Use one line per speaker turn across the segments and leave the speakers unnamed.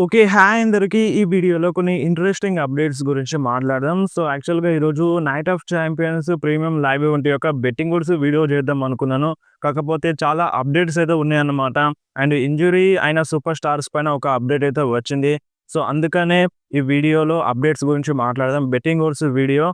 Okay. Hi అందరికి. ఈ వీడియోలో కొన్ని ఇంట్రెస్టింగ్ అప్డేట్స్ గురించి మాట్లాడదాం. సో, యాక్చువల్‌గా ఈరోజు night of Champions premium live event యొక్క బెట్టింగ్ ఓడ్స్ వీడియో చేద్దాం అనుకున్నాను. కాకపోతే చాలా అప్డేట్స్ అయితే ఉన్నాయన్నమాట. అండ్ ఇంజ్యూరీ అయిన సూపర్ స్టార్స్ పైన ఒక అప్డేట్ అయితే వచ్చింది. సో, అందుకనే ఈ వీడియోలో అప్డేట్స్ గురించి మాట్లాడదాం. బెట్టింగ్ ఓడ్స్ వీడియో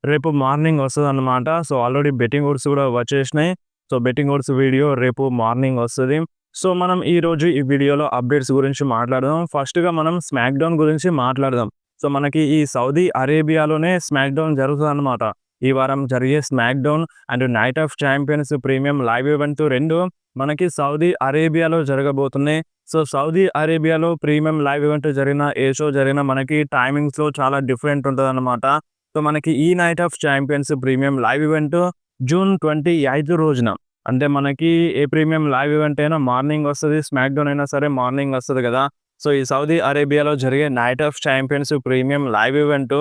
రేపు మార్నింగ్ వస్తదన్నమాట. సో, ఆల్రెడీ బెట్టింగ్ ఓడ్స్ కూడా వచ్చేసినాయి. సో, బెట్టింగ్ ఓడ్స్ వీడియో రేపు మార్నింగ్ వస్తది. సో, మనం ఈరోజు ఈ వీడియోలో అప్డేట్స్ గురించి మాట్లాడదాం. ఫస్ట్‌గా మనం స్మాక్ డౌన్ గురించి మాట్లాడదాం. సో, మనకి ఈ సౌదీ అరేబియాలోనే స్మాక్ డౌన్ జరుగుతదనమాట. ఈ వారం జరిగే SmackDown and Night of Champions premium live event 2 మనకి సౌదీ అరేబియాలో జరగబోతున్నాయి. సో, సౌదీ అరేబియాలో ప్రీమియం లైవ్ ఈవెంట్ జరిగిన, ఏ షో జరిగినా మనకి టైమింగ్స్‌లో చాలా డిఫరెంట్ ఉంటదనమాట. సో, మనకి ఈ night of Champions premium live event June 28 రోజున అంటే మనకి ఏ ప్రీమియం లైవ్ ఈవెంట్ అయినా మార్నింగ్ వస్తది. స్మాక్ డౌన్ అయినా సరే మార్నింగ్ వస్తది గదా! సో, ఈ సౌదీ అరేబియాలో జరిగే Night of Champions premium live event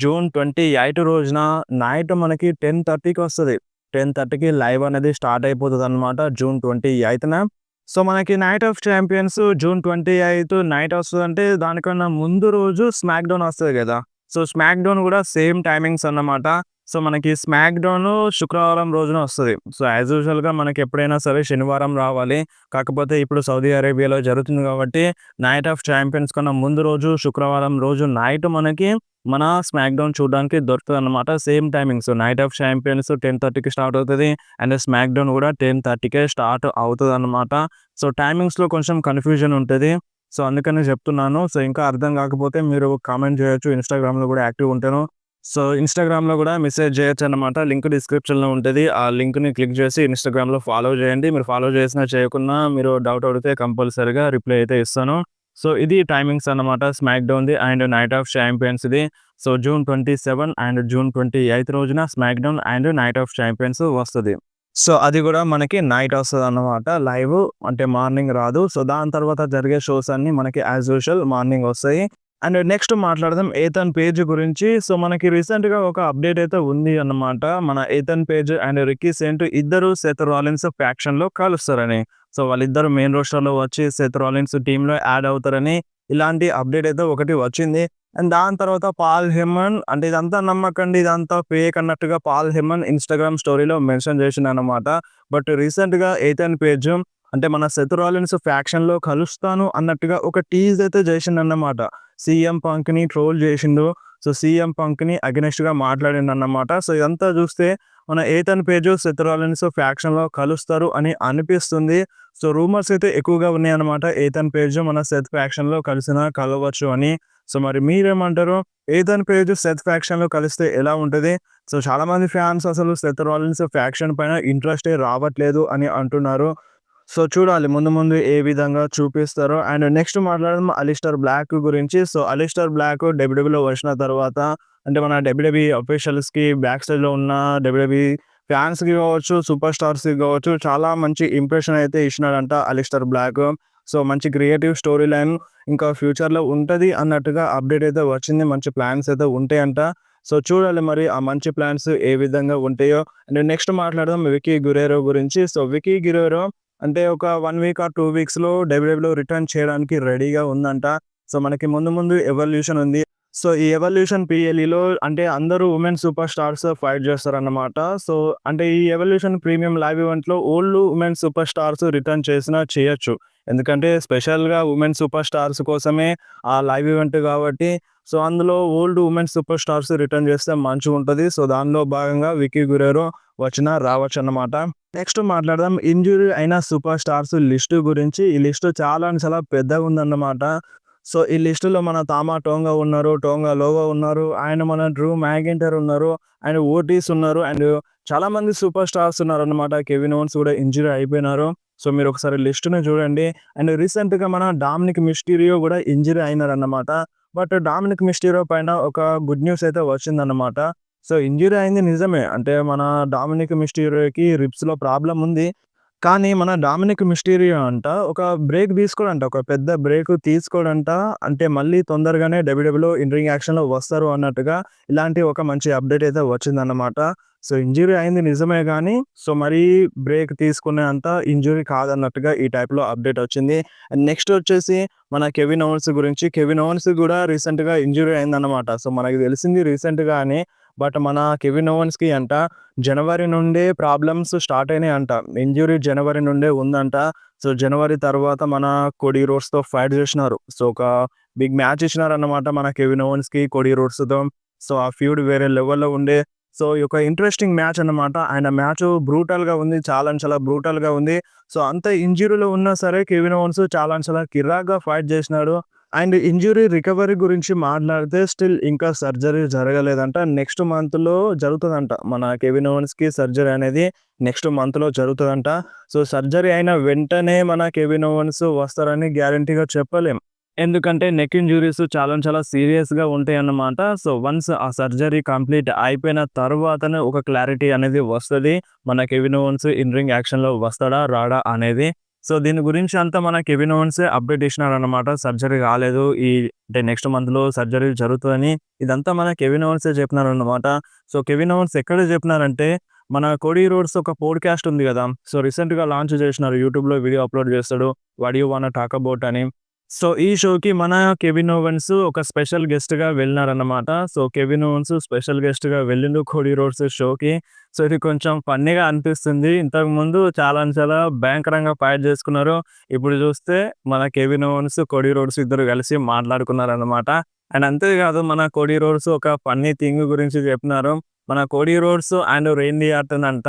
June 28 రోజున నైట్ మనకి 10:30కి వస్తది. 10:30కి లైవ్ అనేది స్టార్ట్ అయిపోతదనమాట జూన్ 28న. సో, మనకి Night of Champions June 28 night వస్తదంటే దానికన్నా ముందు రోజు స్మాక్ డౌన్ వస్తది గదా! సో, స్మాక్ డౌన్ గూడా సేమ్ టైమింగ్స్ అన్నమాట. సో, మనకి స్మాక్ డౌన్ శుక్రవారం రోజున వస్తది. సో, యాజ్ యూజువల్‌గా మనకి ఎప్పుడైనా సరే శనివారం రావాలి. కాకపోతే ఇప్పుడు సౌదీ అరేబియాలో జరుగుతుంది కాబట్టి నైట్ ఆఫ్ ఛాంపియన్స్ కన్నా ముందు రోజు శుక్రవారం రోజు నైట్ మనకి మన స్మాక్ డౌన్ చూడడానికి దొరుకుతదన్నమాట. Same timings. Night of Champions 10:30కి స్టార్ట్ అవుతది. అండ్ స్మాక్ డౌన్ కూడా 10:30కే స్టార్ట్ అవుతదన్నమాట. సో, టైమింగ్స్‌లో కొంచెం కన్‌ఫ్యూజన్ ఉంటది. సో, అందుకనే చెప్తున్నాను. సో, ఇంకా అర్థం కాకపోతే మీరు కామెంట్ చేయొచ్చు. ఇన్‌స్టాగ్రామ్‌లో కూడా యాక్టివ్ ఉంటాను. సో, ఇన్‌స్టాగ్రామ్‌లో గూడా మెసేజ్ చేయొచ్చనమాట. లింక్ డిస్క్రిప్షన్‌లో ఉంటది. ఆ లింక్‌ని క్లిక్ చేసి ఇన్‌స్టాగ్రామ్‌లో ఫాలో చేయండి. మీరు ఫాలో చేసినా చేయకున్నా మీరు డౌట్ అడిగితే కంపల్సరీగా రిప్లై అయితే ఇస్తాను. సో, ఇది టైమింగ్స్ అన్నమాట స్మాక్ డౌన్‌ది అండ్ నైట్ ఆఫ్ ఛాంపియన్స్‌ది. సో, జూన్ 27 అండ్ జూన్ 28 రోజున SmackDown and Night of Champions వస్తది. సో, అది గూడా మనకి నైట్ వస్తదన్నమాట లైవ్. అంటే మార్నింగ్ రాదు. సో, దాని తర్వాత జరిగే షోస్ అన్నీ మనకి యాజ్ యూజువల్ మార్నింగ్ వస్తాయి. అండ్ నెక్స్ట్ మాట్లాడదాం ఏథన్ పేజ్ గురించి. సో, మనకి రీసెంట్‌గా ఒక అప్డేట్ అయితే ఉంది అన్నమాట. మన Ethan Page and Ricky Saint ఇద్దరు సెత్ రాలిన్స్ ఫ్యాక్షన్‌లో కలుస్తారని. సో, వాళ్ళిద్దరూ మెయిన్ రోస్టర్‌లో వచ్చి సెత్ రాలిన్స్ టీమ్‌లో యాడ్ అవుతారని ఇలాంటి అప్డేట్ అయితే ఒకటి వచ్చింది. అండ్ దాని తర్వాత పాల్ హెమన్ అంటే ఇదంతా నమ్మకండి, ఇదంతా ఫేక్ అన్నట్టుగా పాల్ హెమన్ ఇన్‌స్టాగ్రామ్ స్టోరీలో మెన్షన్ చేసిండన్నమాట. బట్ రీసెంట్‌గా ఏథన్ పేజ్ అంటే మన సెత్ రాలిన్స్ ఫ్యాక్షన్‌లో కలుస్తాను అన్నట్టుగా ఒక టీజ్ అయితే చేసిండన్నమాట. సీఎం పంక్‌ని ట్రోల్ చేసిండు. సో, సీఎం పంక్‌ని అగెయిన్స్ట్‌గా మాట్లాడిండన్నమాట. సో, ఇదంతా చూస్తే మన ఏథన్ పేజ్ సెత్ రాలిన్స్ ఫ్యాక్షన్‌లో కలుస్తారు అని అనిపిస్తుంది. సో, రూమర్స్ అయితే ఎక్కువగా ఉన్నాయన్నమాట. ఏథన్ పేజ్ మన సెత్ ఫ్యాక్షన్‌లో కలిసినా కలవచ్చు అని. సో, మరి మీరేమంటారు? ఏథన్ పేజ్ సెత్ ఫ్యాక్షన్‌లో కలిస్తే ఎలా ఉంటది? సో, చాలామంది ఫ్యాన్స్ అసలు సెత్ రాలిన్స్ ఫ్యాక్షన్ పైన ఇంట్రెస్టే రావట్లేదు అని అంటున్నారు. సో, చూడాలి ముందు ముందు ఏ విధంగా చూపిస్తారో. అండ్ నెక్స్ట్ మాట్లాడదాం అలిస్టర్ బ్లాక్ గురించి. సో, అలిస్టర్ బ్లాక్ డబ్ల్యూడబ్ల్యూలో వచ్చిన తర్వాత అంటే మన డబ్ల్యూడబ్ల్యూఈ అఫీషియల్స్‌కి బ్యాక్ స్టేజ్‌లో ఉన్న డబ్ల్యూడబ్ల్యూఈ ఫ్యాన్స్‌కి కావచ్చు, సూపర్ స్టార్స్‌కి కావచ్చు చాలా మంచి ఇంప్రెషన్ అయితే ఇచ్చినాడంట అలిస్టర్ బ్లాక్. సో, మంచి క్రియేటివ్ స్టోరీ లైన్ ఇంకా ఫ్యూచర్‌లో ఉంటది అన్నట్టుగా అప్డేట్ అయితే వచ్చింది. మంచి ప్లాన్స్ అయితే ఉంటాయంట. సో, చూడాలి మరి ఆ మంచి ప్లాన్స్ ఏ విధంగా ఉంటాయో. అండ్ నెక్స్ట్ మాట్లాడదాం వికీ గురేరో గురించి. సో, వికీ గురేరో అంటే ఒక 1 వీక్ ఆర్ 2 వీక్స్‌లో డబ్ల్యూడబ్ల్యూఈలో రిటర్న్ చేయడానికి రెడీగా ఉందంట. సో, మనకి ముందు ముందు ఎవల్యూషన్ ఉంది. సో, ఈ ఎవల్యూషన్ పీఎల్‌ఈలో అంటే అందరూ వుమెన్ సూపర్ స్టార్స్ ఫైట్ చేస్తారన్నమాట. సో, అంటే ఈ ఎవల్యూషన్ ప్రీమియం లైవ్ ఈవెంట్‌లో old women super stars return చేసినా చేయొచ్చు. ఎందుకంటే స్పెషల్‌గా వుమెన్ సూపర్ స్టార్స్ కోసమే ఆ లైవ్ ఈవెంట్ కాబట్టి. సో, అందులో old women super stars return చేస్తే మంచిగుంటది. సో, దానిలో భాగంగా వికీ గురేరో వచ్చినా రావచ్చన్నమాట. నెక్స్ట్ మాట్లాడదాం ఇంజ్యూరీ అయిన సూపర్ స్టార్స్ లిస్టు గురించి. ఈ లిస్టు చాలా అంటే చాలా పెద్దగుందన్నమాట. సో, ఈ లిస్టులో మన తామా టోంగా ఉన్నారు, టోంగా లోవా ఉన్నారు, అండ్ మన డ్రూ మ్యాకింటైర్ ఉన్నారు, అండ్ ఓటీస్ ఉన్నారు, అండ్ చాలామంది సూపర్ స్టార్స్ ఉన్నారన్నమాట. కెవిన్ ఓవెన్స్ కూడా ఇంజ్యూరీ అయిపోయినారు. సో, మీరు ఒకసారి లిస్టుని చూడండి. అండ్ రీసెంట్‌గా మన డామినిక్ మిస్టీరియో కూడా ఇంజ్యూరీ అయినారన్నమాట. బట్ డామినిక్ మిస్టీరియో పైన ఒక గుడ్ న్యూస్ అయితే వచ్చిందన్నమాట. సో, ఇంజ్యూరీ అయింది నిజమే. అంటే మన డామినిక్ మిస్టీరియోకి రిబ్స్‌లో ప్రాబ్లమ్ ఉంది. కానీ మన డామినిక్ మిస్టీరియో అంట ఒక బ్రేక్ తీసుకోడంట. ఒక పెద్ద బ్రేక్ తీసుకోడంట. అంటే మళ్ళీ తొందరగానే డబ్ల్యూడబ్ల్యూఈలో ఇన్ రింగ్ యాక్షన్‌లో వస్తారు అన్నట్టుగా ఇలాంటి ఒక మంచి అప్డేట్ అయితే వచ్చిందన్నమాట. సో ఇంజ్యూరీ అయింది నిజమే గానీ, సో మరీ బ్రేక్ తీసుకునే అంత ఇంజ్యూరీ కాదన్నట్టుగా ఈ టైప్‌లో అప్డేట్ వచ్చింది. అండ్ నెక్స్ట్ వచ్చేసి మన కెవిన్ ఓవెన్స్ గురించి. కెవిన్ ఓవెన్స్ కూడా రీసెంట్‌గా ఇంజ్యూరీ అయిందన్నమాట. సో మనకు తెలిసింది రీసెంట్‌గానే. బట్ మన కెవిన్ ఓవెన్స్‌కి అంట జనవరి నుండే ప్రాబ్లమ్స్ స్టార్ట్ అయినాయంట. ఇంజ్యూరీ జనవరి నుండే ఉందంట. సో జనవరి తర్వాత మన కోడీ రోడ్స్‌తో ఫైట్ చేసినారు. సో ఒక బిగ్ మ్యాచ్ ఇచ్చినారన్నమాట మన కెవిన్ ఓవెన్స్‌కి కోడీ రోడ్స్‌తో. సో ఆ ఫ్యూడ్ వేరే లెవెల్‌లో ఉండే. సో ఈ యొక్క ఇంట్రెస్టింగ్ మ్యాచ్ అన్నమాట. ఆయన మ్యాచ్ బ్రూటల్‌గా ఉంది. చాలా అంటే చాలా బ్రూటల్‌గా ఉంది. సో అంత ఇంజ్యూరీలో ఉన్నా సరే కెవిన్ ఓవెన్స్ చాలా అంటే చాలా కిర్రాక్‌గా ఫైట్ చేసినాడు. అండ్ ఇంజ్యూరీ రికవరీ గురించి మాట్లాడితే స్టిల్ ఇంకా సర్జరీ జరగలేదంట. నెక్స్ట్ మంత్‌లో జరుగుతదంట. మన కెవిన్ ఓవెన్స్‌కి సర్జరీ అనేది నెక్స్ట్ మంత్‌లో జరుగుతదంట. సో సర్జరీ అయిన వెంటనే మన కెవిన్ ఓవెన్స్ వస్తారని గ్యారంటీగా చెప్పలేం. ఎందుకంటే నెక్ ఇంజ్యూరీస్ చాలా చాలా సీరియస్‌గా ఉంటాయన్నమాట. సో వన్స్ ఆ సర్జరీ కంప్లీట్ అయిపోయిన తర్వాతనే ఒక క్లారిటీ అనేది వస్తది. మన కెవిన్ ఓవెన్స్ ఇన్ రింగ్ యాక్షన్‌లో వస్తాడా? రాడా? అనేది. సో దీని గురించి అంతా మన కెవిన్ ఓవెన్సే అప్డేట్ ఇచ్చినాడన్నమాట. సర్జరీ కాలేదు. అంటే నెక్స్ట్ మంత్‌లో సర్జరీ జరుగుతదని. ఇదంతా మన కెవిన్ ఓవెన్సే చెప్పినారన్నమాట. సో కెవిన్ ఓవెన్స్ ఎక్కడ చెప్పినారంటే మన కోడీ రోడ్స్ ఒక పోడ్‌కాస్ట్ ఉంది గదా! సో రీసెంట్‌గా లాంచ్ చేసినారు. యూట్యూబ్‌లో వీడియో అప్‌లోడ్ చేస్తాడు. What you wanna talk about అని. సో ఈ షోకి మన కెవిన్ ఓవెన్స్ ఒక స్పెషల్ గెస్ట్‌గా వెళ్ళినారన్నమాట. సో కెవిన్ ఓవెన్స్ స్పెషల్ గెస్ట్‌గా వెళ్ళిండు కోడీ రోడ్స్ షోకి. సో ఇది కొంచెం ఫన్నీగా అనిపిస్తుంది. ఇంతకుముందు చాలా అంటే చాలా భయంకరంగా ఫైట్ చేసుకున్నారు. ఇప్పుడు చూస్తే మన కెవిన్ ఓవెన్స్, కోడీ రోడ్స్ ఇద్దరు కలిసి మాట్లాడుకున్నారన్నమాట. అండ్ అంతేకాదు మన కోడీ రోడ్స్ ఒక ఫన్నీ థింగ్ గురించి చెప్పినారు. మన Cody roads and Randy Orton అంట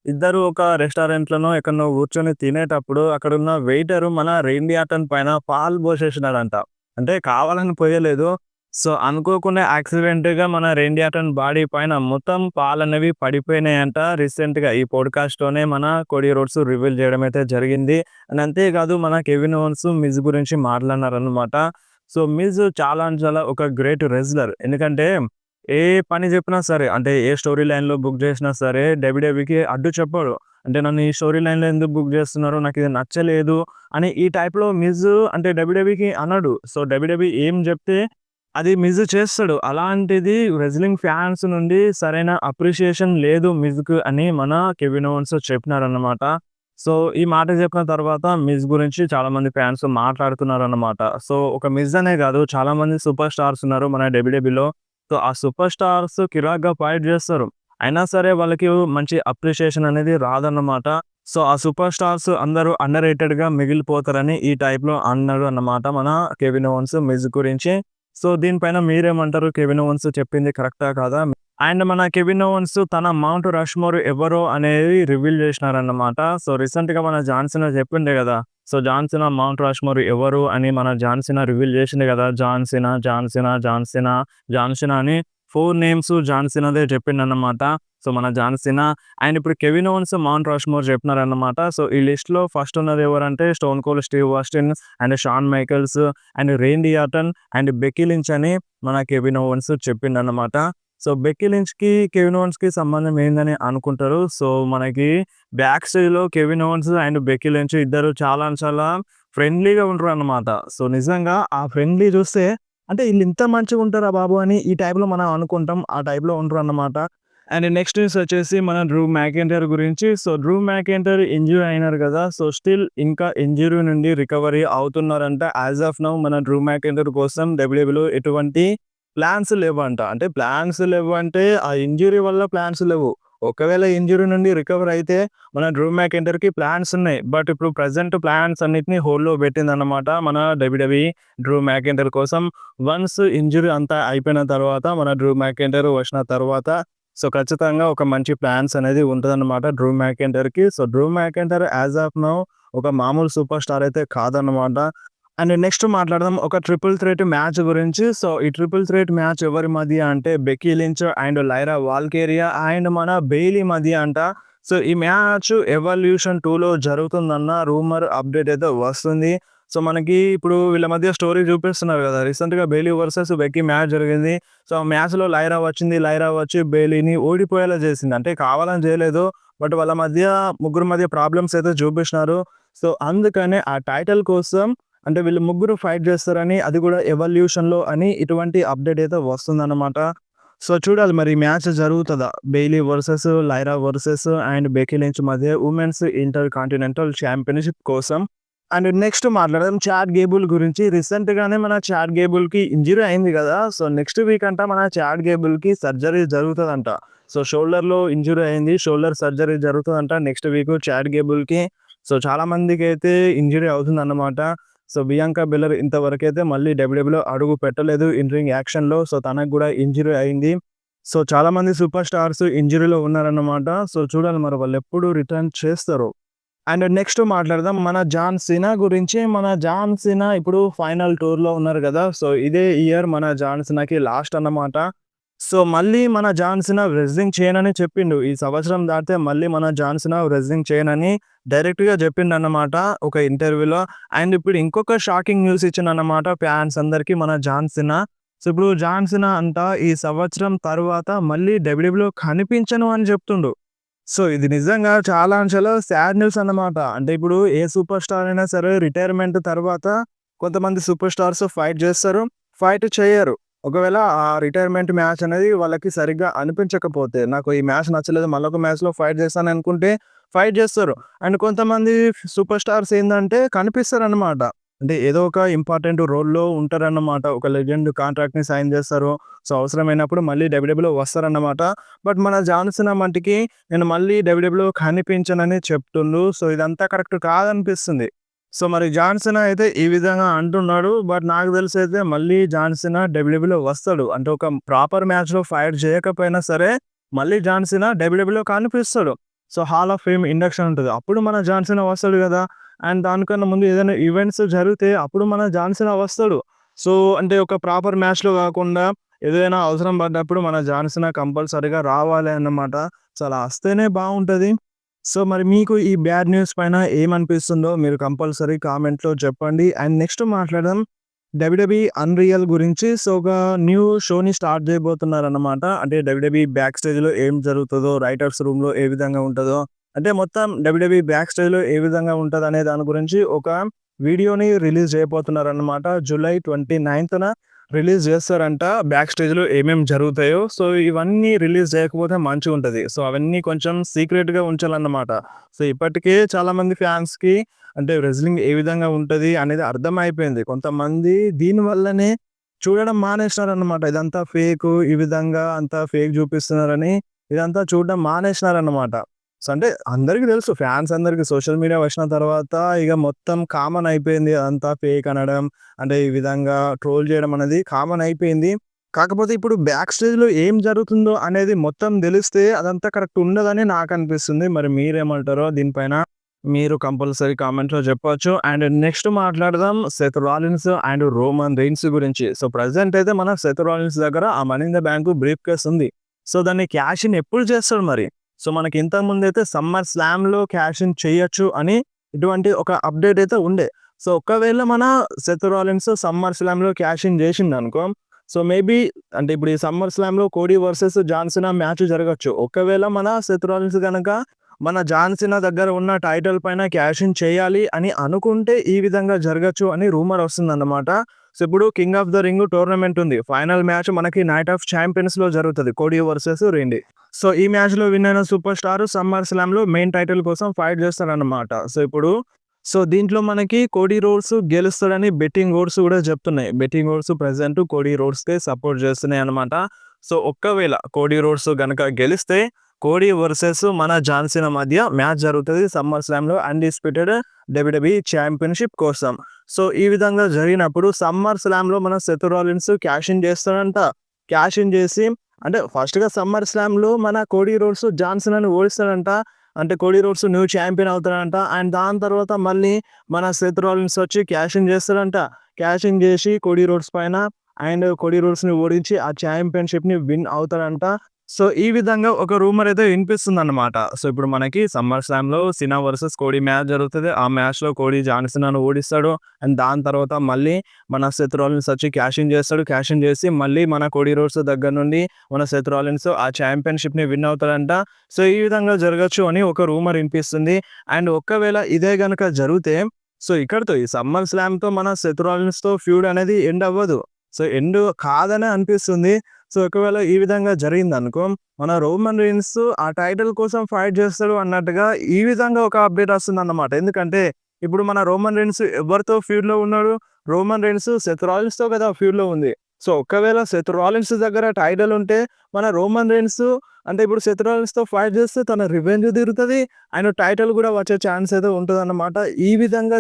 ఇద్దరు ఒక రెస్టారెంట్‌లోనో ఎక్కడనో కూర్చొని తినేటప్పుడు అక్కడున్న వెయిటరు మన రేండీ ఆర్టన్ పైన పాలు పోసేసినాడంట. అంటే కావాలని పోయలేదు. సో అనుకోకుండా యాక్సిడెంట్‌గా మన రేండీ ఆర్టన్ బాడీ పైన మొత్తం పాలనేవి పడిపోయినాయంట. రీసెంట్‌గా ఈ పాడ్‌కాస్ట్‌లోనే మన కోడీ రోడ్స్ రివీల్ చేయడం అయితే జరిగింది. అండ్ అంతేకాదు మన కెవిన్ ఓవెన్స్, మిజ్ గురించి మాట్లాడినారన్నమాట. సో మిజ్ చాలా అంటే చాలా ఒక గ్రేట్ రెజ్లర్. ఎందుకంటే ఏ పని చెప్పినా సరే, అంటే ఏ స్టోరీ లైన్‌లో బుక్ చేసినా సరే డబ్ల్యూడబ్ల్యూఈకి అడ్డు చెప్పడు. అంటే నన్ను ఈ స్టోరీ లైన్‌లో ఎందుకు బుక్ చేస్తున్నారు? నాకిది నచ్చలేదు అని ఈ టైప్‌లో మిజ్ అంటే డబ్ల్యూడబ్ల్యూఈకి అనడు. సో డబ్ల్యూడబ్ల్యూఈ ఏం చెప్తే అది మిజ్ చేస్తాడు. అలాంటిది రెజ్లింగ్ ఫ్యాన్స్ నుండి సరైన అప్రిషియేషన్ లేదు మిజ్‌కు అని మన కెవిన్ ఓవెన్స్ చెప్పినారన్నమాట. సో ఈ మాట చెప్పిన తర్వాత మిజ్ గురించి చాలామంది ఫ్యాన్స్ మాట్లాడుతున్నారన్నమాట. సో ఒక మిజ్ అనే కాదు, చాలామంది సూపర్ స్టార్స్ ఉన్నారు మన డబ్ల్యూడబ్ల్యూఈలో. సో ఆ సూపర్ స్టార్స్ కిరాక్‌గా ఫైట్ చేస్తారు. అయినా సరే వాళ్ళకి మంచి అప్రిషియేషన్ అనేది రాదన్నమాట. సో ఆ సూపర్ స్టార్స్ అందరూ అండర్ రేటెడ్‌గా మిగిలిపోతారని ఈ టైప్‌లో అన్నాడు అన్నమాట మన కెవిన్ ఓవెన్స్ మిజ్ గురించి. సో దీనిపైన మీరేమంటారు? కెవిన్ ఓవెన్స్ చెప్పింది కరెక్టా కాదా? అండ్ మన కెవిన్ ఓవెన్స్ తన మౌంట్ రష్‌మోర్ ఎవరో అనేది రివీల్ చేసినారన్నమాట. సో రీసెంట్‌గా మన జాన్ సీనా చెప్పిండే కదా! So John Cena Mount Rushmore ఎవరు అని మన జాన్ సీనా రివీల్ చేసిండు కదా! John Cena, John Cena, John Cena, John Cena అని 4 నేమ్స్ జాన్ సీనాదే చెప్పిండన్నమాట. సో మన జాన్ సీనా అండ్ ఇప్పుడు కెవిన్ ఓవెన్స్ మౌంట్ రష్‌మోర్ చెప్పినారన్నమాట. సో ఈ లిస్ట్‌లో ఫస్ట్ ఉన్నది ఎవరంటే Stone Cold Steve Austin and Shawn Michaels and Randy Orton and Becky Lynch అని మన కెవిన్ ఓవెన్స్ చెప్పిండన్నమాట. సో బెక్కీ లించ్‌కి, కెవిన్ ఓవెన్స్‌కి సంబంధం ఏందని అనుకుంటారు. సో మనకి బ్యాక్ స్టేజ్‌లో Kevin ovens and Becky Lynch ఇద్దరు చాలా అంటే చాలా ఫ్రెండ్లీగా ఉంటారన్నమాట. సో నిజంగా ఆ ఫ్రెండ్లీ చూస్తే అంటే ఈళ్ళు ఇంత మంచిగుంటారా బాబు! అని ఈ టైప్‌లో మనం అనుకుంటాం. ఆ టైప్‌లో ఉంటారన్నమాట. అండ్ నెక్స్ట్ న్యూస్ వచ్చేసి మన డ్రూ మ్యాకెంటైర్ గురించి. సో డ్రూ మ్యాకెంటైర్ ఇంజ్యూర్ అయినారు కదా! సో స్టిల్ ఇంకా ఇంజ్యూరీ నుండి రికవరీ అవుతున్నారంట. యాస్ ఆఫ్ నౌ మన డ్రూ మ్యాకెంటైర్ కోసం డబ్ల్యూడబ్ల్యూఈలో ఎటువంటి ప్లాన్స్ లేవంట. అంటే ప్లాన్స్ లేవంటే ఆ ఇంజ్యూరీ వల్ల ప్లాన్స్ లేవు. ఒకవేళ ఇంజ్యూరీ నుండి రికవర్ అయితే మన డ్రూ మ్యాకెంటైర్‌కి ప్లాన్స్ ఉన్నాయి. బట్ ఇప్పుడు ప్రెజెంట్ ప్లాన్స్ అన్నిటిని హోల్డ్‌లో పెట్టిందన్నమాట మన డబ్ల్యూడబ్ల్యూఈ డ్రూ మ్యాకెంటైర్ కోసం. వన్స్ ఇంజ్యూరీ అంతా అయిపోయిన తర్వాత మన డ్రూ మ్యాకెంటైర్ వచ్చిన తర్వాత సో ఖచ్చితంగా ఒక మంచి ప్లాన్స్ అనేది ఉంటదన్నమాట డ్రూ మ్యాకెంటైర్‌కి. So Drew McIntyre as of now ఒక మామూలు సూపర్ స్టార్ అయితే కాదన్నమాట. అండ్ నెక్స్ట్ మాట్లాడదాం ఒక ట్రిపుల్ థ్రెట్ మ్యాచ్ గురించి. సో ఈ ట్రిపుల్ థ్రెట్ మ్యాచ్ ఎవరి మధ్య అంటే Becky Lynch and Lyra Valkyria and మన బెయిలీ మధ్య అంట. సో ఈ మ్యాచ్ ఎవల్యూషన్ 2లో జరుగుతుందన్న రూమర్ అప్డేట్ అయితే వస్తుంది. సో మనకి ఇప్పుడు వీళ్ళ మధ్య స్టోరీ చూపిస్తున్నారు కదా! రీసెంట్‌గా బెయిలీ వర్సెస్ బెక్కీ మ్యాచ్ జరిగింది. సో ఆ మ్యాచ్‌లో లైరా వచ్చింది. లైరా వచ్చి బెయిలీని ఓడిపోయేలా చేసింది. అంటే కావాలని చేయలేదు. బట్ వాళ్ళ మధ్య ముగ్గురు మధ్య ప్రాబ్లమ్స్ అయితే చూపించినారు. సో అందుకనే ఆ టైటిల్ కోసం అంటే వీళ్ళు ముగ్గురు ఫైట్ చేస్తారని, అది కూడా ఎవల్యూషన్‌లో అని ఇటువంటి అప్డేట్ అయితే వస్తుందన్నమాట. సో చూడాలి మరి ఈ మ్యాచ్ జరుగుతదా? Bailey versus Lyra versus and Becky Lynch మధ్య వుమెన్స్ ఇంటర్ కాంటినెంటల్ ఛాంపియన్‌షిప్ కోసం. అండ్ నెక్స్ట్ మాట్లాడదాం చాడ్ గేబుల్ గురించి. రీసెంట్‌గానే మన చాడ్ గేబుల్‌కి ఇంజ్యూరీ అయింది గదా! సో నెక్స్ట్ వీక్ అంట మన చాడ్ గేబుల్‌కి సర్జరీ జరుగుతదంట. సో షోల్డర్‌లో ఇంజ్యూరీ అయింది. షోల్డర్ సర్జరీ జరుగుతదంట నెక్స్ట్ వీక్ చాడ్ గేబుల్‌కి. సో చాలా మందికైతే ఇంజ్యూరీ అవుతుందన్నమాట. సో బియాంకా బెల్లర్ ఇంతవరకైతే మళ్ళీ డబ్ల్యూడబ్ల్యూలో అడుగు పెట్టలేదు ఇన్ రింగ్ యాక్షన్‌లో. సో తనకు గూడా ఇంజ్యూరీ అయింది. సో చాలామంది సూపర్ స్టార్స్ ఇంజ్యూరీలో ఉన్నారన్నమాట. సో చూడాలి మరి వాళ్ళెప్పుడు రిటర్న్ చేస్తారో. అండ్ నెక్స్ట్ మాట్లాడదాం మన జాన్ సీనా గురించి. మన జాన్ సీనా ఇప్పుడు ఫైనల్ టూర్‌లో ఉన్నారు గదా! సో ఇదే ఇయర్ మన జాన్ సీనాకి లాస్ట్ అన్నమాట. సో మళ్ళీ మన జాన్ సీనా రెజ్లింగ్ చేయనని చెప్పిండు. ఈ సంవత్సరం దాటితే మళ్ళీ మన జాన్ సీనా రెజ్లింగ్ చేయనని డైరెక్ట్‌గా చెప్పిండన్నమాట ఒక ఇంటర్వ్యూలో. అండ్ ఇప్పుడు ఇంకొక షాకింగ్ న్యూస్ ఇచ్చిండన్నమాట ఫ్యాన్స్ అందరికి మన జాన్ సీనా. సో ఇప్పుడు జాన్ సీనా అంట ఈ సంవత్సరం తరువాత మళ్ళీ డబ్ల్యూడబ్ల్యూలో కనిపించను అని చెప్తుండు. సో ఇది నిజంగా చాలా సాడ్ న్యూస్ అన్నమాట. అంటే ఇప్పుడు ఏ సూపర్ స్టార్ అయినా సరే రిటైర్మెంట్ తర్వాత కొంతమంది సూపర్ స్టార్స్ ఫైట్ చేస్తారు, ఫైట్ చేయరు. ఒకవేళ ఆ రిటైర్మెంట్ మ్యాచ్ అనేది వాళ్ళకి సరిగ్గా అనిపించకపోతే, నాకు ఈ మ్యాచ్ నచ్చలేదు మళ్ళొక మ్యాచ్‌లో ఫైట్ చేస్తాను అనుకుంటే ఫైట్ చేస్తారు. అండ్ కొంతమంది సూపర్ స్టార్స్ ఏందంటే కనిపిస్తారన్నమాట. అంటే ఏదో ఒక ఇంపార్టెంట్ రోల్‌లో ఉంటారన్నమాట. ఒక లెజెండ్ కాంట్రాక్ట్‌ని సైన్ చేస్తారు. సో అవసరమైనప్పుడు మళ్ళీ డబ్ల్యూడబ్ల్యూలో వస్తారన్నమాట. బట్ మన జాన్ సీనా మట్టికి నేను మళ్ళీ డబ్ల్యూడబ్ల్యూలో కనిపించనని చెప్తుండు. సో ఇదంతా కరెక్ట్ కాదనిపిస్తుంది. సో మరి జాన్ సీనా అయితే ఈ విధంగా అంటున్నాడు. బట్ నాకు తెలిసైతే మళ్ళీ జాన్ సీనా డబ్ల్యూడబ్ల్యూలో వస్తాడు. అంటే ఒక ప్రాపర్ మ్యాచ్‌లో ఫైట్ చేయకపోయినా సరే మళ్ళీ జాన్ సీనా డబ్ల్యూడబ్ల్యూలో కనిపిస్తాడు. So hall of fame induction ఉంటది. అప్పుడు మన జాన్ సీనా వస్తాడు గదా! అండ్ దానికన్నా ముందు ఏదైనా ఈవెంట్స్ జరిగితే అప్పుడు మన జాన్ సీనా వస్తాడు. సో అంటే ఒక ప్రాపర్ మ్యాచ్‌లో గాకుండా ఏదైనా అవసరం పడ్డప్పుడు మన జాన్ సీనా కంపల్సరీగా రావాలి అన్నమాట. సో అలా వస్తేనే బావుంటది. సో మరి మీకు ఈ బ్యాడ్ న్యూస్ పైన ఏమనిపిస్తుందో మీరు కంపల్సరీ కామెంట్‌లో చెప్పండి. అండ్ నెక్స్ట్ మాట్లాడదాం డబ్ల్యూడబ్ల్యూఈ అన్‌రియల్ గురించి. సో ఒక న్యూ షోని స్టార్ట్ చేయబోతున్నారన్నమాట. అంటే డబ్ల్యూడబ్ల్యూఈ బ్యాక్ స్టేజ్‌లో ఏం జరుగుతదో, రైటర్స్ రూమ్‌లో ఏ విధంగా ఉంటదో, అంటే మొత్తం డబ్ల్యూడబ్ల్యూఈ బ్యాక్ స్టేజ్‌లో ఏ విధంగా ఉంటదనే దాని గురించి ఒక వీడియోని రిలీజ్ చేయబోతున్నారన్నమాట. జూలై 29న రిలీజ్ చేస్తారంట. బ్యాక్ స్టేజ్‌లో ఏమేం జరుగుతాయో. సో ఇవన్నీ రిలీజ్ చేయకపోతే మంచిగుంటది. సో అవన్నీ కొంచెం సీక్రెట్‌గా ఉంచాలన్నమాట. సో ఇప్పటికే చాలామంది ఫ్యాన్స్‌కి అంటే రెజ్లింగ్ ఏ విధంగా ఉంటది అనేది అర్థమైపోయింది. కొంతమంది దీని వల్లనే చూడడం మానేసినారన్నమాట. ఇదంతా ఫేకు, ఈ విధంగా అంతా ఫేక్ చూపిస్తున్నారని ఇదంతా చూడడం మానేసినారన్నమాట. సో అంటే అందరికి తెలుసు ఫ్యాన్స్ అందరికి సోషల్ మీడియా వచ్చిన తర్వాత ఇగ మొత్తం కామన్ అయిపోయింది. అదంతా ఫేక్ అనడం, అంటే ఈ విధంగా ట్రోల్ చేయడం అనేది కామన్ అయిపోయింది. కాకపోతే ఇప్పుడు బ్యాక్ స్టేజ్‌లో ఏం జరుగుతుందో అనేది మొత్తం తెలిస్తే అదంతా కరెక్ట్ ఉండదని నాకనిపిస్తుంది. మరి మీరేమంటారో దీనిపైన మీరు కంపల్సరీ కామెంట్‌లో చెప్పొచ్చు. అండ్ నెక్స్ట్ మాట్లాడదాం Seth Rollins and Roman rains గురించి. సో ప్రెజెంట్ అయితే మన సెత్ రాలిన్స్ దగ్గర ఆ money in the bank brief case ఉంది. సో దాన్ని క్యాష్ ఇన్ ఎప్పుడు చేస్తాడు మరి? సో మనకి ఇంతకుముందైతే సమ్మర్ స్లామ్‌లో క్యాష్ ఇన్ చేయొచ్చు అని ఇటువంటి ఒక అప్డేట్ అయితే ఉండే. సో ఒకవేళ మన సెత్ రాలిన్స్ సమ్మర్ స్లామ్‌లో క్యాష్ ఇన్ చేసిండనుకో, సో మేబీ అంటే ఇప్పుడు ఈ సమ్మర్ స్లామ్‌లో Cody versus John Cena match జరగొచ్చు. ఒకవేళ మన సెత్ రాలిన్స్ గనక మన జాన్ సీనా దగ్గర ఉన్న టైటిల్ పైన క్యాష్ ఇన్ చేయాలి అని అనుకుంటే ఈ విధంగా జరగొచ్చు అని రూమర్ వస్తుందన్నమాట. సో ఇప్పుడు King of the Ring tournament ఉంది. ఫైనల్ మ్యాచ్ మనకి నైట్ ఆఫ్ ఛాంపియన్స్‌లో జరుగుతది. Cody versus Randy. సో ఈ మ్యాచ్‌లో విన్ అయిన సూపర్ స్టార్ సమ్మర్ స్లామ్‌లో మెయిన్ టైటిల్ కోసం ఫైట్ చేస్తారన్నమాట. సో దీంట్లో మనకి కోడీ రోడ్స్ గెలుస్తాడని బెట్టింగ్ ఓడ్స్ కూడా చెప్తున్నాయి. బెట్టింగ్ ఓడ్స్ ప్రెజెంట్ కోడీ రోడ్స్‌కే సపోర్ట్ చేస్తున్నాయి అన్నమాట. సో ఒక్కవేళ కోడీ రోడ్స్ గనక గెలిస్తే కోడీ వర్సెస్ మన జాన్ సీనా మధ్య మ్యాచ్ జరుగుతది సమ్మర్ స్లామ్‌లో అన్‌డిస్ప్యూటెడ్ డబ్ల్యూడబ్ల్యూఈ ఛాంపియన్‌షిప్ కోసం. సో ఈ విధంగా జరిగినప్పుడు సమ్మర్ స్లామ్‌లో మన సెత్ రాలిన్స్ క్యాష్ ఇన్ చేస్తాడంట. క్యాష్ ఇన్ చేసి అంటే ఫస్ట్‌గా సమ్మర్ స్లామ్‌లో మన కోడీ రోడ్స్ జాన్ సీనాని ఓడిస్తాడంట. అంటే కోడీ రోడ్స్ న్యూ ఛాంపియన్ అవుతాడంట. అండ్ దాని తర్వాత మళ్ళీ మన సెత్ రాలిన్స్ వచ్చి క్యాష్ ఇన్ చేస్తాడంట. క్యాష్ ఇన్ చేసి కోడీ రోడ్స్ పైన అండ్ కోడీ రోడ్స్‌ని ఓడించి ఆ ఛాంపియన్‌షిప్‌ని విన్ అవుతాడంట. సో ఈ విధంగా ఒక రూమర్ అయితే వినిపిస్తుందన్నమాట. సో ఇప్పుడు మనకి సమ్మర్ స్లామ్‌లో సీనా వర్సెస్ కోడీ మ్యాచ్ జరుగుతది. ఆ మ్యాచ్‌లో కోడీ జాన్ సీనాను ఓడిస్తాడు. అండ్ దాని తర్వాత మళ్ళీ మన సెత్ రాలిన్స్ వచ్చి క్యాష్ ఇన్ చేస్తాడు. క్యాష్ ఇన్ చేసి మళ్ళీ మన కోడీ రోడ్స్ దగ్గర నుండి మన సెత్ రాలిన్స్ ఆ ఛాంపియన్‌షిప్‌ని విన్ అవుతాడంట. సో ఈ విధంగా జరగొచ్చు అని ఒక రూమర్ వినిపిస్తుంది. అండ్ ఒకవేళ ఇదే గనుక జరిగితే సో ఇక్కడితో ఈ సమ్మర్ స్లామ్‌తో మన సెత్ రాలిన్స్‌తో ఫ్యూడ్ అనేది ఎండ్ అవ్వదు. సో ఎండ్ కాదనే అనిపిస్తుంది. సో ఒకవేళ ఈ విధంగా జరిగిందనుకో, మన రోమన్ రీన్స్ ఆ టైటిల్ కోసం ఫైట్ చేస్తాడు అన్నట్టుగా ఈ విధంగా ఒక అప్డేట్ వస్తుందన్నమాట. ఎందుకంటే ఇప్పుడు మన రోమన్ రీన్స్ ఎవరితో ఫ్యూడ్‌లో ఉన్నాడు? రోమన్ రీన్స్ సెత్ రాలిన్స్‌తో కదా ఫ్యూడ్‌లో ఉంది. సో ఒకవేళ సెత్ రాలిన్స్ దగ్గర టైటిల్ ఉంటే మన రోమన్ రీన్స్ అంటే ఇప్పుడు సెత్ రాలిన్స్‌తో ఫైట్ చేస్తే తన రివెంజ్ తీరుతది. ఆయన టైటిల్ కూడా వచ్చే ఛాన్స్ అయితే ఉంటదన్నమాట. ఈ విధంగా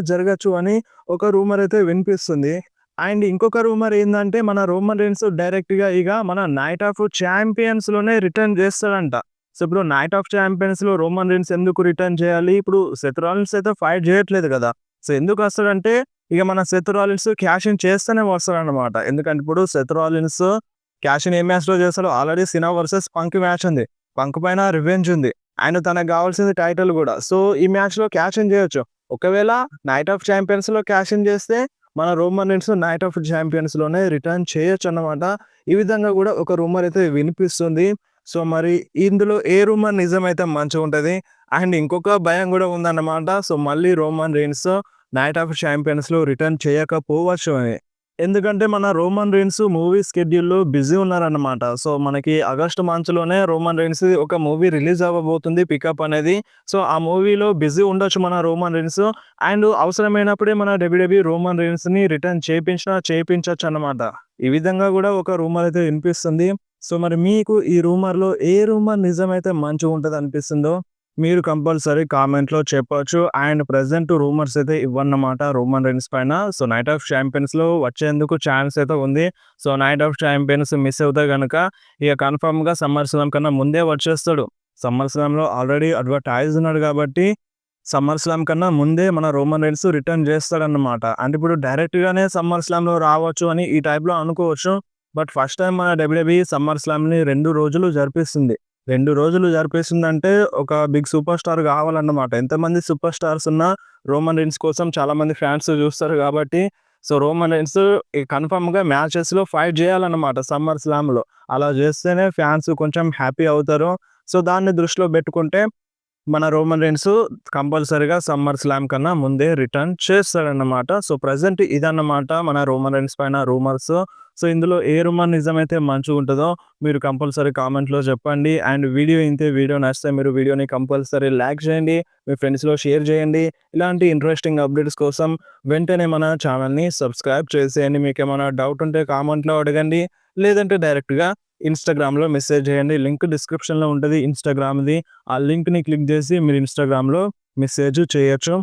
జరగచ్చు అని ఒక రూమర్ అయితే వినిపిస్తుంది. అండ్ ఇంకొక రూమర్ ఏందంటే మన రోమన్ రీన్స్ డైరెక్ట్‌గా ఇగ మన నైట్ ఆఫ్ ఛాంపియన్స్‌లోనే రిటర్న్ చేస్తాడంట. సో ఇప్పుడు నైట్ ఆఫ్ ఛాంపియన్స్‌లో రోమన్ రీన్స్ ఎందుకు రిటర్న్ చేయాలి? ఇప్పుడు సెత్ రాలిన్స్ అయితే ఫైట్ చేయట్లేదు కదా! సో ఎందుకొస్తాడంటే ఇగ మన సెత్ రాలిన్స్ క్యాష్ ఇన్ చేస్తేనే వస్తాడన్నమాట. ఎందుకంటే ఇప్పుడు Seth Rollins cash in a మ్యాచ్‌లో చేస్తాడో ఆల్రెడీ సినా వర్సెస్ పంక్ మ్యాచ్ ఉంది. పంక్ పైన రివెంజ్ ఉంది. అండ్ తనకు కావాల్సింది టైటిల్ కూడా. సో ఈ మ్యాచ్‌లో క్యాష్ ఇన్ చేయొచ్చు. ఒకవేళ నైట్ ఆఫ్ ఛాంపియన్స్‌లో క్యాష్ ఇన్ చేస్తే మన రోమన్ రీన్స్ నైట్ ఆఫ్ ఛాంపియన్స్‌లోనే రిటర్న్ చేయొచ్చన్నమాట. ఈ విధంగా కూడా ఒక రూమర్ అయితే వినిపిస్తుంది. సో మరి ఇందులో ఏ రూమర్ నిజమైతే మంచిగుంటది? అండ్ ఇంకొక భయం కూడా ఉందన్నమాట. సో మళ్ళీ రోమన్ రీన్స్ నైట్ ఆఫ్ ఛాంపియన్స్‌లో రిటర్న్ చేయకపోవచ్చు అని. ఎందుకంటే మన రోమన్ రీన్స్ మూవీ స్కెడ్యూల్‌లో బిజీ ఉన్నారన్నమాట. సో మనకి ఆగస్ట్ మంత్‌లోనే రోమన్ రీన్స్ ఒక మూవీ రిలీజ్ అవ్వబోతుంది 'పికప్' అనేది. సో ఆ మూవీలో బిజీ ఉండొచ్చు మన రోమన్ రీన్స్. అండ్ అవసరమైనప్పుడే మన డబ్ల్యూడబ్ల్యూఈ రోమన్ రీన్స్‌ని రిటర్న్ చేపించొచ్చన్నమాట. ఈ విధంగా కూడా ఒక రూమర్ అయితే వినిపిస్తుంది. సో మరి మీకు ఈ రూమర్‌లో ఏ రూమర్ నిజమైతే మంచిగుంటదనిపిస్తుందో మీరు కంపల్సరీ కామెంట్‌లో చెప్పొచ్చు. అండ్ ప్రెజెంట్ రూమర్స్ అయితే ఇవన్నమాట రోమన్ రీన్స్ పైన. సో నైట్ ఆఫ్ ఛాంపియన్స్‌లో వచ్చేందుకు ఛాన్స్ అయితే ఉంది. So night of champions miss అవుతే గనక ఇక కన్ఫర్మ్‌గా సమ్మర్ స్లామ్ కన్నా ముందే వచ్చేస్తాడు. సమ్మర్ స్లామ్‌లో ఆల్రెడీ అడ్వర్టైజ్ ఉన్నాడు కాబట్టి సమ్మర్ స్లామ్ కన్నా ముందే మన రోమన్ రీన్స్ రిటర్న్ చేస్తాడన్నమాట. అంటే ఇప్పుడు డైరెక్ట్‌గానే సమ్మర్ స్లామ్‌లో రావచ్చు అని ఈ టైప్‌లో అనుకోవచ్చు. బట్ ఫస్ట్ టైమ్ మన డబ్ల్యూడబ్ల్యూఈ సమ్మర్ స్లామ్‌ని 2 రోజులు జరిపిస్తుంది. 2 రోజులు జరిపేసిందంటే ఒక బిగ్ సూపర్ స్టార్ కావాలన్నమాట. ఎంతమంది సూపర్ స్టార్స్ ఉన్నా రోమన్ రీన్స్ కోసం చాలామంది ఫ్యాన్స్ చూస్తారు కాబట్టి సో రోమన్ రీన్స్ కన్ఫర్మ్‌గా మ్యాచెస్‌లో ఫైట్ చేయాలన్నమాట సమ్మర్ స్లామ్‌లో. అలా చేస్తేనే ఫ్యాన్స్ కొంచెం హ్యాపీ అవుతారు. సో దాన్ని దృష్టిలో పెట్టుకుంటే మన రోమన్ రీన్స్ కంపల్సరీగా సమ్మర్ స్లామ్ కన్నా ముందే రిటర్న్ చేస్తాడన్నమాట. సో ప్రెజెంట్ ఇదన్నమాట మన రోమన్ రీన్స్ పైన రూమర్స్. సో ఇందులో ఏ రూమర్ నిజమైతే మంచిగుంటదో మీరు కంపల్సరీ కామెంట్‌లో చెప్పండి. అండ్ వీడియో నచ్చితే మీరు వీడియోని కంపల్సరీ లైక్ చేయండి. మీ ఫ్రెండ్స్‌లో షేర్ చేయండి. ఇలాంటి ఇంట్రెస్టింగ్ అప్డేట్స్ కోసం వెంటనే మన ఛానల్‌ని సబ్స్క్రైబ్ చేసేయండి. మీకేమైనా డౌట్ ఉంటే కామెంట్‌లో అడగండి. లేదంటే డైరెక్ట్‌గా ఇన్‌స్టాగ్రామ్‌లో మెసేజ్ చేయండి. లింక్ డిస్క్రిప్షన్‌లో ఉంటది ఇన్‌స్టాగ్రామ్‌ది. ఆ లింక్‌ని క్లిక్ చేసి మీరు ఇన్‌స్టాగ్రామ్‌లో మెసేజ్ చేయొచ్చు.